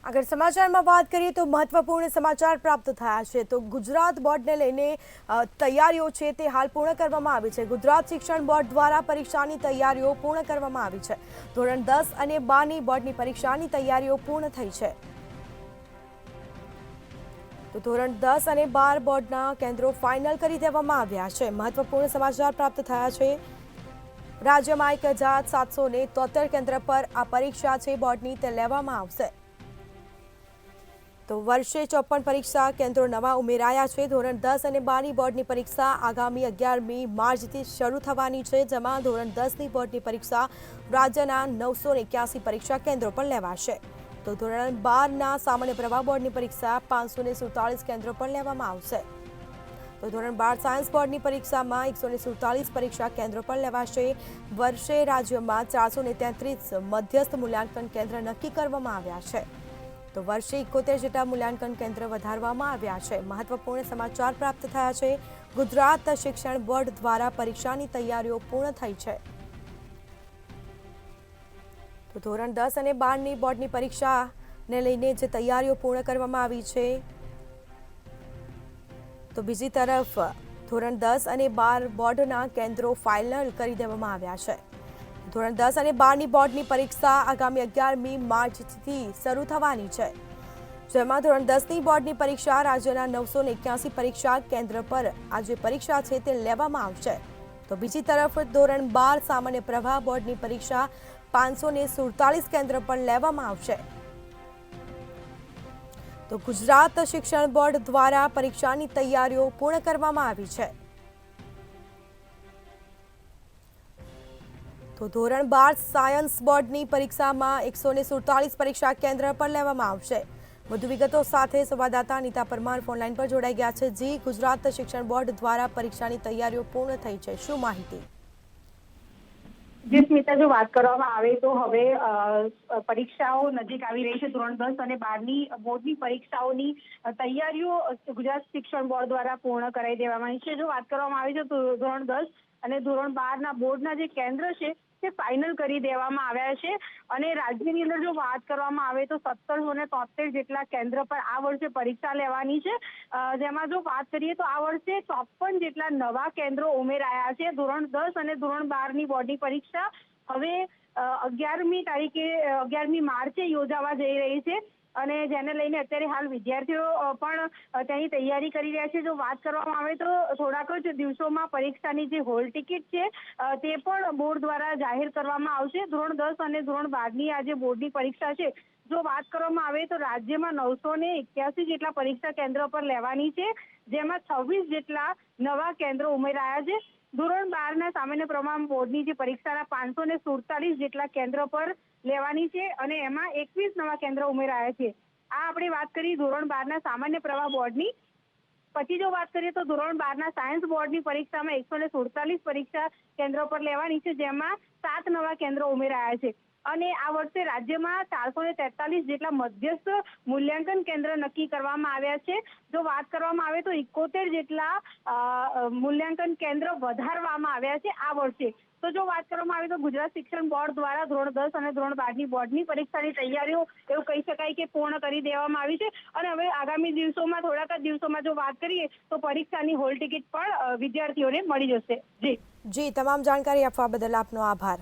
આગળ સમાચારમાં વાત કરીએ તો મહત્વપૂર્ણ સમાચાર પ્રાપ્ત થયા છે તો ગુજરાત બોર્ડને લઈને તૈયારીઓ છે તે હાલ પૂર્ણ કરવામાં આવી છે। ગુજરાત શિક્ષણ બોર્ડ દ્વારા પરીક્ષાની તૈયારીઓ પૂર્ણ કરવામાં આવી છે। ધોરણ 10 અને 12ની બોર્ડની પરીક્ષાની તૈયારીઓ પૂર્ણ થઈ છે। તો ધોરણ 10 અને 12 બોર્ડના કેન્દ્રો ફાઇનલ કરી દેવામાં આવ્યા છે। મહત્વપૂર્ણ સમાચાર પ્રાપ્ત થયા છે। રાજ્યમાં 1773 કેન્દ્ર પર આ પરીક્ષા છે બોર્ડની તે લેવામાં આવશે। તો વર્ષે 54 પરીક્ષા કેન્દ્રો નવા ઉમેરાયા છે। ધોરણ 10 અને 12ની બોર્ડની પરીક્ષા આગામી 11મી માર્ચથી શરૂ થવાની છે, જેમાં ધોરણ 10ની બોર્ડની પરીક્ષા રાજ્યના 981 પરીક્ષા કેન્દ્રો પર લેવાશે। તો ધોરણ 12ના સામાન્ય પ્રવાહ બોર્ડની પરીક્ષા 547 કેન્દ્રો પર લેવામાં આવશે। તો ધોરણ 12 સાયન્સ બોર્ડની પરીક્ષામાં 147 પરીક્ષા કેન્દ્રો પર લેવાશે। વર્ષે રાજ્યમાં 433 મધ્યસ્થ મૂલ્યાંકન કેન્દ્ર નક્કી કરવામાં આવ્યા છે। તો વર્ષે 71 જેટલા મૂલ્યાંકન કેન્દ્ર વધારવામાં આવ્યા છે। મહત્વપૂર્ણ સમાચાર પ્રાપ્ત થયા છે। ગુજરાત શિક્ષણ બોર્ડ દ્વારા પરીક્ષાની તૈયારીઓ પૂર્ણ થઈ છે। તો ધોરણ 10 અને 12ની બોર્ડની પરીક્ષાને લઈને જે તૈયારીઓ પૂર્ણ કરવામાં આવી છે, તો બીજી તરફ ધોરણ 10 અને 12 બોર્ડના કેન્દ્રો ફાઇનલ કરી દેવામાં આવ્યા છે। ધોરણ 10 અને 12ની બોર્ડની પરીક્ષા આગામી 11મી માર્ચથી શરૂ થવાની છે, જેમાં ધોરણ 10ની બોર્ડની પરીક્ષા રાજ્યના 981 પરીક્ષા કેન્દ્ર પર આ જે પરીક્ષા છે તે લેવામાં આવશે। તો બીજી તરફ ધોરણ 12 સામાન્ય પ્રવાહ બોર્ડની પરીક્ષા 547 કેન્દ્ર પર લેવામાં આવશે। તો ગુજરાત શિક્ષણ બોર્ડ દ્વારા પરીક્ષાની તૈયારીઓ પૂર્ણ કરવામાં આવી છે। તો ધોરણ 12 સાયન્સ બોર્ડની પરીક્ષામાં 147 પરીક્ષા કેન્દ્ર પર લેવામાં આવશે। વધુ વિગતો સાથે સંવાદદાતા અનિતા પરમાર ફોનલાઈન પર જોડાઈ ગયા છે। જી, ગુજરાત શિક્ષણ બોર્ડ દ્વારા પરીક્ષાની તૈયારીઓ પૂર્ણ થઈ છે, શું માહિતી? જે સ્મિતા, જો વાત કરવામાં આવે તો હવે પરીક્ષાઓ નજીક આવી રહી છે। ધોરણ 10 અને 12ની બોર્ડની પરીક્ષાઓની તૈયારીઓ ગુજરાત શિક્ષણ બોર્ડ દ્વારા પૂર્ણ કરાવી દેવામાં આવી છે। જો વાત કરવામાં આવે છે તો ધોરણ 10 અને ધોરણ 12ના બોર્ડના જે કેન્દ્ર છે તે ફાઇનલ કરી દેવામાં આવ્યા છે। અને રાજ્યની અંદર જો વાત કરવામાં આવે તો 1773 જેટલા કેન્દ્ર પર આ વર્ષે પરીક્ષા લેવાની છે। જેમાં જો વાત કરીએ તો આ વર્ષે 54 જેટલા નવા કેન્દ્રો ઉમેરાયા છે। ધોરણ 10 અને ધોરણ 12ની બોર્ડની પરીક્ષા હવે 11મી માર્ચે યોજાવા જઈ રહી છે, અને જેને લઈને અત્યારે હાલ વિદ્યાર્થીઓ પણ તેની તૈયારી કરી રહ્યા છે। જો વાત કરવામાં આવે તો થોડાક જ દિવસોમાં પરીક્ષાની જે હોલ ટિકિટ છે તે પણ બોર્ડ દ્વારા જાહેર કરવામાં આવશે। ધોરણ 10 અને ધોરણ 12ની આ જે બોર્ડની પરીક્ષા છે, જો વાત કરવામાં આવે તો રાજ્યમાં 981 જેટલા પરીક્ષા કેન્દ્રો પર લેવાની છે, જેમાં 26 જેટલા નવા કેન્દ્રો ઉમેરાયા છે। ધોરણ 12ના સામાન્ય પ્રમાણ બોર્ડની જે પરીક્ષાના 547 જેટલા કેન્દ્રો પર લેવાની છે, અને એમાં 21 નવા કેન્દ્રો ઉમેરાયા છે। આ આપણે વાત કરી ધોરણ 12ના સામાન્ય પ્રવાહ બોર્ડની। પછી જો વાત કરીએ તો ધોરણ 12ના સાયન્સ બોર્ડની પરીક્ષામાં 147 પરીક્ષા કેન્દ્રો પર લેવાની છે, જેમાં 7 નવા કેન્દ્રો ઉમેરાયા છે। અને આ વર્ષે રાજ્યમાં 443 જેટલા મધ્યસ્થ મૂલ્યાંકન કેન્દ્ર નક્કી કરવામાં આવ્યા છે। જો વાત કરવામાં આવે તો 71 જેટલા મૂલ્યાંકન કેન્દ્ર વધારવામાં આવ્યા છે આ વર્ષે। તો જો વાત કરવામાં આવે તો ગુજરાત શિક્ષણ બોર્ડ દ્વારા ધોરણ 10 અને ધોરણ 12ની બોર્ડની પરીક્ષાની તૈયારીઓ એવું કહી શકાય કે પૂર્ણ કરી દેવામાં આવી છે, અને હવે આગામી દિવસોમાં થોડાક જ દિવસોમાં જો વાત કરીએ તો પરીક્ષાની હોલ ટિકિટ પણ વિદ્યાર્થીઓને મળી જશે। જી, તમામ જાણકારી આપવા બદલ આપનો આભાર।